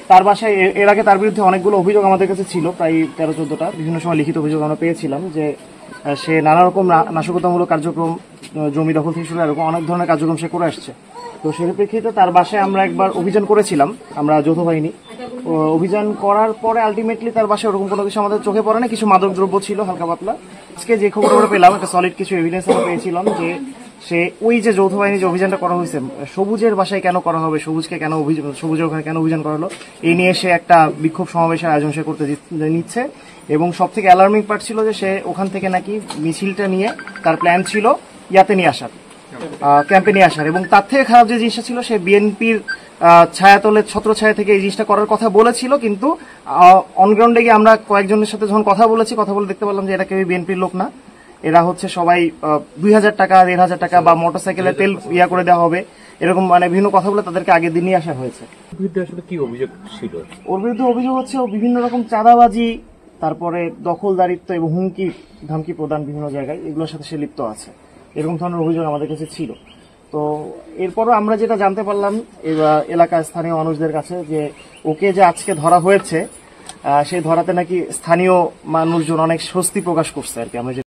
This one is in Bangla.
তার বাসায় এর আগে তার বিরুদ্ধে অনেকগুলো অভিযোগ আমাদের কাছে ছিল, প্রায় 13-14টা বিভিন্ন সময় লিখিত অভিযোগ আমরা পেয়েছিলাম যে সে নানা রকম নাশকতামূলক কার্যক্রম, জমি দখল থেকে শুরু এরকম অনেক ধরনের কার্যক্রম সে করে আসছে। তো সেই প্রেক্ষিতে তার বাসায় আমরা একবার অভিযান করেছিলাম, আমরা যৌথ বাহিনী অভিযান করার পরে আলটিমেটলি তার বাসায় ওরকম কোনো কিছু আমাদের চোখে পড়ে না, কিছু মাদক দ্রব্য ছিল হালকা পাতলা। আজকে যে খবর আমরা পেলাম, একটা সলিড কিছু এভিডেন্স আমরা পেয়েছিলাম যে সে ওই যে যৌথ বাহিনী যে অভিযানটা করা হয়েছে সবুজের বাসায় কেন করা হবে, সবুজকে কেন সবুজের ওখানে কেন অভিযান করা হলো, এই নিয়ে সে একটা বিক্ষোভ সমাবেশের আয়োজন সে করতে নিচ্ছে। এবং সব থেকে অ্যালার্মিং পার্ট ছিল যে সে ওখান থেকে নাকি মিছিলটা নিয়ে তার প্ল্যান ছিল ইয়াতে নিয়ে আসার, ক্যাম্পে নিয়ে আসার। এবং তার থেকে খারাপ যে জিনিসটা ছিল, সে বিএনপির ছায়াতলের ছত্রছায়া থেকে এই জিনিসটা করার কথা বলেছিল, কিন্তু অনগ্রাউন্ডে গিয়ে আমরা কয়েকজনের সাথে যখন কথা বলে দেখতে পারলাম যে এরা কেউ বিএনপির লোক না, এরা হচ্ছে সবাই 2000 টাকা 1500 টাকা বা মোটরসাইকেলের তেল করে দেওয়া হবে, এরকম মানে বিভিন্ন কথা বলে তাদেরকে আগের দিন নিয়ে আসা হয়েছে। আসলে কি অভিযোগ ছিল? ওর বিরুদ্ধে অভিযোগ হচ্ছে ও বিভিন্ন রকম চাঁদাবাজি, তারপরে দখলদারিত্ব এবং হুমকি ধামকি প্রদান বিভিন্ন জায়গায়, এগুলোর সাথে সে লিপ্ত আছে, এরকম ধরনের অভিযোগ আমাদের কাছে ছিল। তো এরপরও আমরা যেটা জানতে পারলাম এলাকার স্থানীয় মানুষদের কাছে, যে ওকে যে আজকে ধরা হয়েছে সেই ধরাতে নাকি স্থানীয় মানুষজন অনেক স্বস্তি প্রকাশ করছে আর কি। আমরা